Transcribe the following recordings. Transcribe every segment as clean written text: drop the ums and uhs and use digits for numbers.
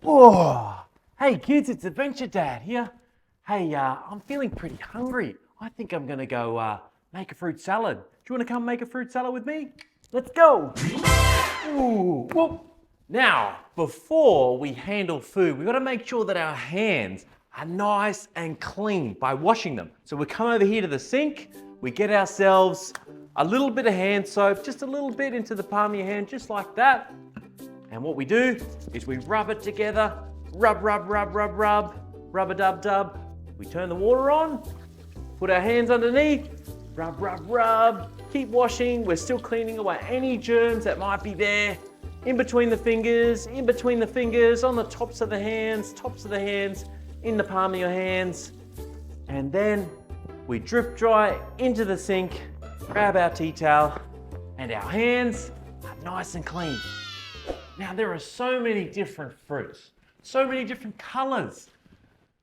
Oh, hey kids, it's Adventure Dad here. Hey, I'm feeling pretty hungry. I think I'm gonna go make a fruit salad. Do you wanna come make a fruit salad with me? Let's go. Ooh, whoop. Now, before we handle food, we've got to make sure that our hands are nice and clean by washing them. So we come over here to the sink, we get ourselves a little bit of hand soap, just a little bit into the palm of your hand, just like that. And what we do is we rub it together, rub, rub, rub, rub, rub, rub-a-dub-dub. We turn the water on, put our hands underneath, rub, rub, rub, keep washing. We're still cleaning away any germs that might be there. In between the fingers, on the tops of the hands, in the palm of your hands. And then we drip dry into the sink, grab our tea towel, and our hands are nice and clean. Now there are so many different fruits, so many different colors,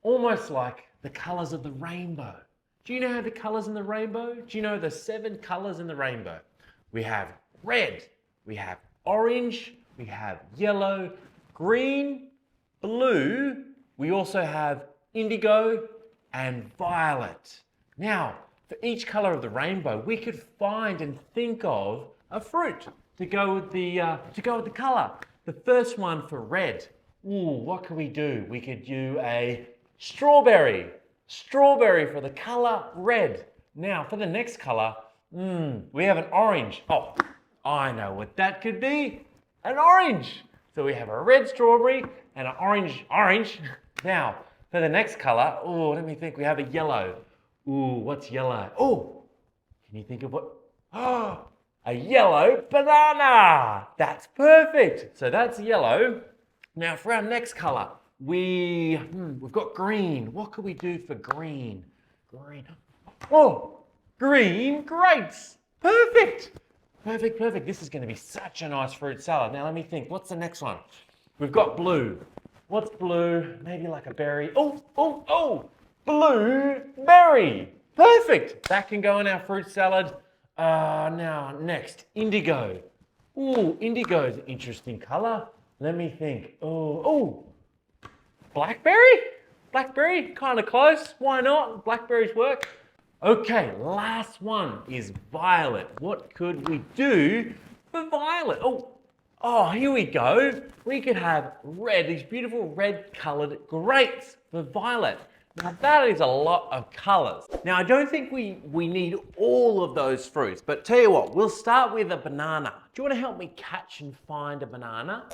almost like the colors of the rainbow. Do you know the colors in the rainbow? Do you know the 7 colors in the rainbow? We have red, we have orange, we have yellow, green, blue, we also have indigo and violet. Now, for each color of the rainbow, we could find and think of a fruit to go with the color. The first one for red. What can we do? We could do a strawberry. Strawberry for the color red. Now, for the next color, we have an orange. Oh, I know what that could be. An orange. So we have a red strawberry and an orange. Now, for the next color, let me think. We have a yellow. What's yellow? Can you think of what? A yellow banana. That's perfect. So that's yellow. Now for our next color, we've got green. What could we do for green? Green grapes. Perfect. Perfect. This is going to be such a nice fruit salad. Now let me think. What's the next one? We've got blue. What's blue? Maybe like a berry. Blueberry. Perfect. That can go in our fruit salad. Now next, indigo. Indigo is an interesting color. Let me think. Blackberry? Blackberry, kind of close. Why not? Blackberries work. Okay, last one is violet. What could we do for violet? Here we go. We could have red, these beautiful red colored grapes for violet. Now that is a lot of colors. Now I don't think we need all of those fruits, but tell you what, we'll start with a banana. Do you want to help me catch and find a banana?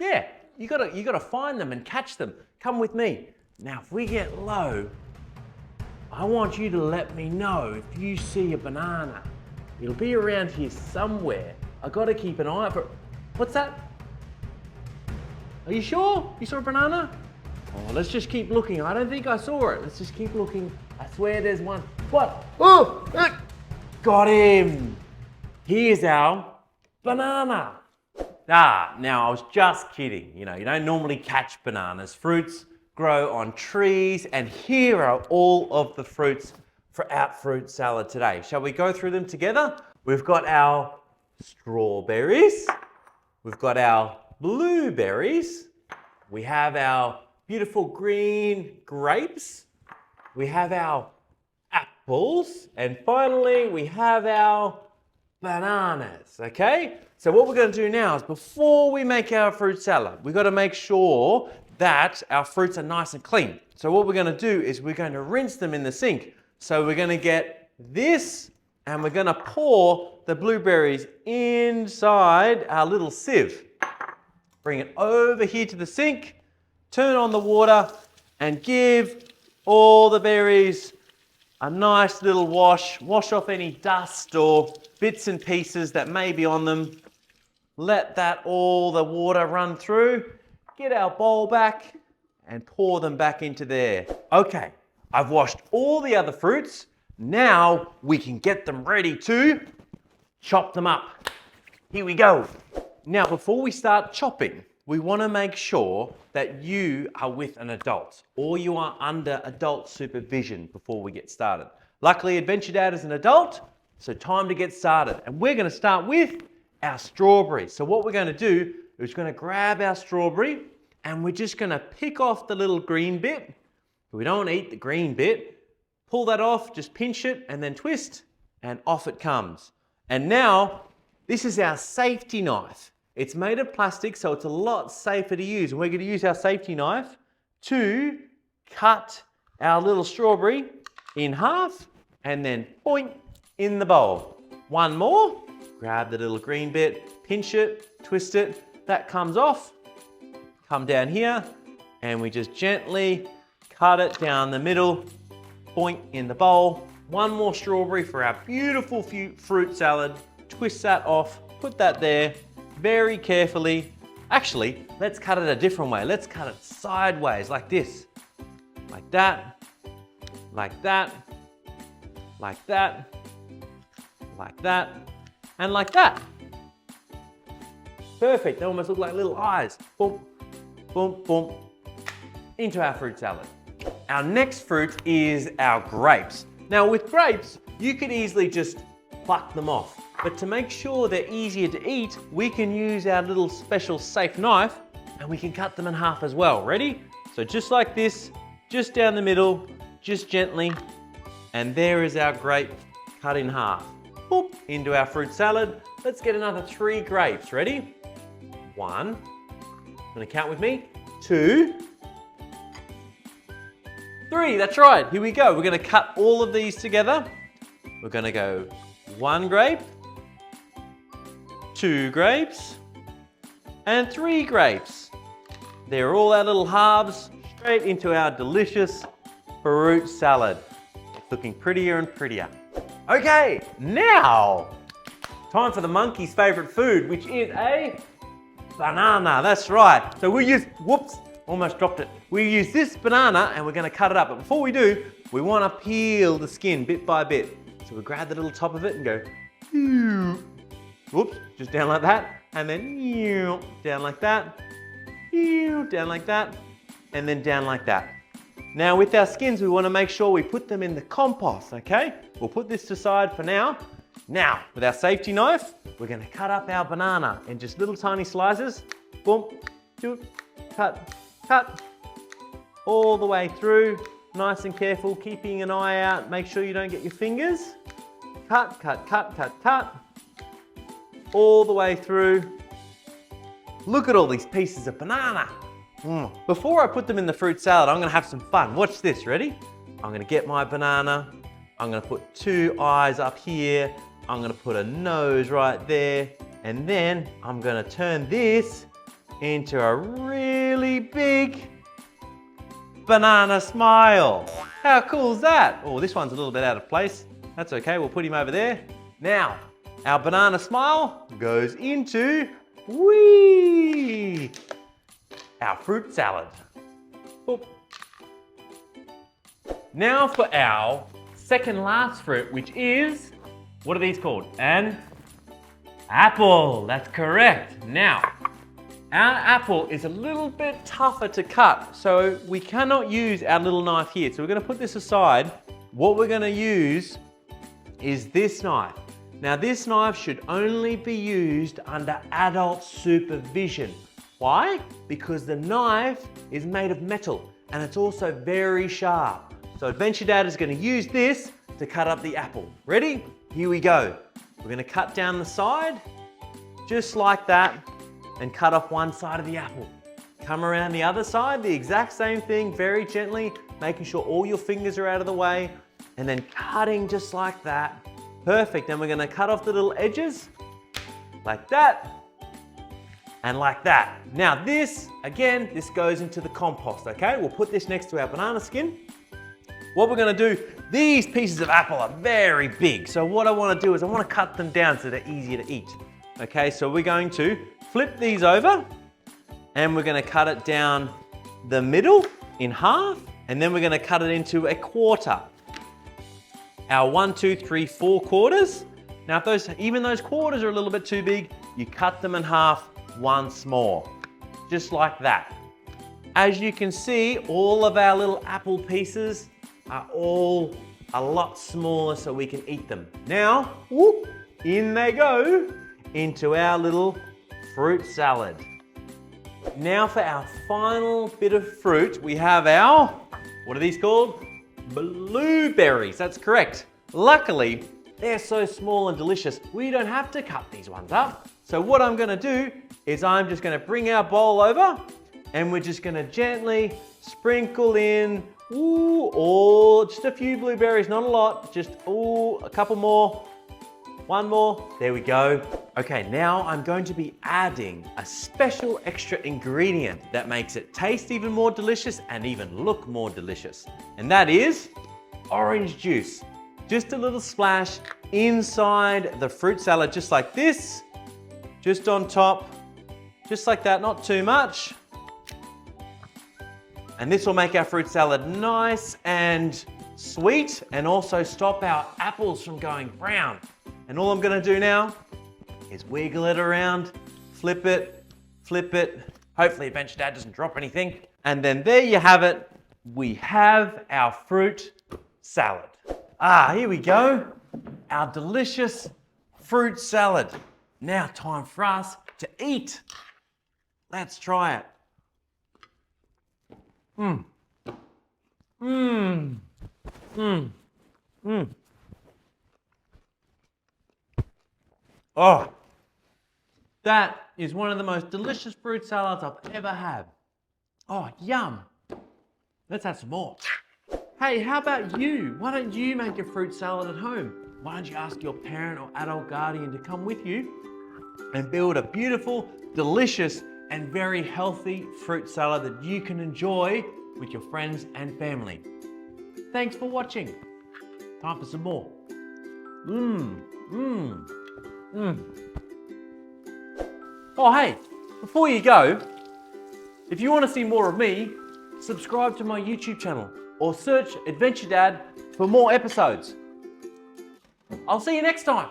Yeah, you gotta find them and catch them. Come with me. Now if we get low, I want you to let me know if you see a banana. It'll be around here somewhere. I gotta keep an eye for it. What's that? Are you sure? You saw a banana? Let's just keep looking. I don't think I saw it. Let's just keep looking. I swear there's one. What? Got him. Here's our banana. Now I was just kidding. You don't normally catch bananas. Fruits grow on trees, and here are all of the fruits for our fruit salad today. Shall we go through them together? We've got our strawberries. We've got our blueberries. We have our beautiful green grapes. We have our apples. And finally, we have our bananas, okay? So what we're going to do now is before we make our fruit salad, we've got to make sure that our fruits are nice and clean. So what we're going to do is we're going to rinse them in the sink. So we're going to get this and we're going to pour the blueberries inside our little sieve. Bring it over here to the sink. Turn on the water and give all the berries a nice little wash. Wash off any dust or bits and pieces that may be on them. Let all the water run through. Get our bowl back and pour them back into there. Okay, I've washed all the other fruits. Now we can get them ready to chop them up. Here we go. Now before we start chopping, we want to make sure that you are with an adult or you are under adult supervision before we get started. Luckily, Adventure Dad is an adult, so time to get started. And we're going to start with our strawberries. So what we're going to do is we're going to grab our strawberry and we're just gonna pick off the little green bit. We don't eat the green bit. Pull that off, just pinch it and then twist, and off it comes. And now, this is our safety knife. It's made of plastic, so it's a lot safer to use. And we're gonna use our safety knife to cut our little strawberry in half and then point in the bowl. One more, grab the little green bit, pinch it, twist it, that comes off. Come down here and we just gently cut it down the middle, point in the bowl. One more strawberry for our beautiful fruit salad. Twist that off, put that there very carefully. Actually, let's cut it a different way. Let's cut it sideways like this. Like that, like that, like that, like that, and like that. Perfect, they almost look like little eyes. Boom, boom, boom, into our fruit salad. Our next fruit is our grapes. Now with grapes, you could easily just pluck them off. But to make sure they're easier to eat, we can use our little special safe knife and we can cut them in half as well. Ready? So just like this, just down the middle, just gently. And there is our grape cut in half. Boop, into our fruit salad. Let's get another 3 grapes. Ready? 1, gonna count with me, 2, 3, that's right, here we go. We're gonna cut all of these together. We're gonna go 1 grape, 2 grapes, and 3 grapes. They're all our little halves, straight into our delicious fruit salad. It's looking prettier and prettier. Okay, now, time for the monkey's favorite food, which is a banana, that's right. So we'll use, whoops, almost dropped it. We use this banana and we're gonna cut it up. But before we do, we wanna peel the skin bit by bit. So we grab the little top of it and go, whoops, just down like that. And then down like that, down like that, and then down like that. Now with our skins, we wanna make sure we put them in the compost, okay? We'll put this aside for now. Now, with our safety knife, we're gonna cut up our banana in just little tiny slices. Boom, cut, cut, all the way through. Nice and careful, keeping an eye out. Make sure you don't get your fingers. Cut, cut, cut, cut, cut. All the way through. Look at all these pieces of banana. Before I put them in the fruit salad, I'm gonna have some fun. Watch this, ready? I'm gonna get my banana. I'm gonna put 2 eyes up here. I'm gonna put a nose right there. And then I'm gonna turn this into a really big banana smile. How cool is that? Oh, this one's a little bit out of place. That's okay, we'll put him over there. Now, our banana smile goes into, our fruit salad. Boop. Now for our second last fruit, which is, what are these called? An apple, that's correct. Now, our apple is a little bit tougher to cut, so we cannot use our little knife here. So we're gonna put this aside. What we're gonna use is this knife. Now this knife should only be used under adult supervision. Why? Because the knife is made of metal and it's also very sharp. So Adventure Dad is gonna use this to cut up the apple. Ready? Here we go. We're gonna cut down the side, just like that, and cut off one side of the apple. Come around the other side, the exact same thing, very gently, making sure all your fingers are out of the way, and then cutting just like that. Perfect, then we're gonna cut off the little edges, like that, and like that. Now this, again, this goes into the compost, okay? We'll put this next to our banana skin. What we're gonna do, these pieces of apple are very big, so what I wanna do is I wanna cut them down so they're easier to eat. Okay, so we're going to flip these over, and we're gonna cut it down the middle in half, and then we're gonna cut it into a quarter. Our 1, 2, 3, 4 quarters. Now if even those quarters are a little bit too big, you cut them in half once more, just like that. As you can see, all of our little apple pieces are all a lot smaller so we can eat them. Now, whoop, in they go into our little fruit salad. Now for our final bit of fruit, we have our, what are these called? Blueberries, that's correct. Luckily, they're so small and delicious, we don't have to cut these ones up. So what I'm gonna do is I'm just gonna bring our bowl over and we're just gonna gently sprinkle in, just a few blueberries, not a lot, just, a couple more. One more, there we go. Okay, now I'm going to be adding a special extra ingredient that makes it taste even more delicious and even look more delicious. And that is orange juice. Just a little splash inside the fruit salad, just like this. Just on top, just like that, not too much. And this will make our fruit salad nice and sweet and also stop our apples from going brown. And all I'm gonna do now is wiggle it around, flip it. Hopefully Adventure Dad doesn't drop anything. And then there you have it. We have our fruit salad. Here we go. Our delicious fruit salad. Now time for us to eat. Let's try it. Oh, that is one of the most delicious fruit salads I've ever had. Oh, yum. Let's have some more. Hey, how about you? Why don't you make a fruit salad at home? Why don't you ask your parent or adult guardian to come with you and build a beautiful, delicious, and very healthy fruit salad that you can enjoy with your friends and family. Thanks for watching. Time for some more. Oh, hey, before you go, if you want to see more of me, subscribe to my YouTube channel or search Adventure Dad for more episodes. I'll see you next time.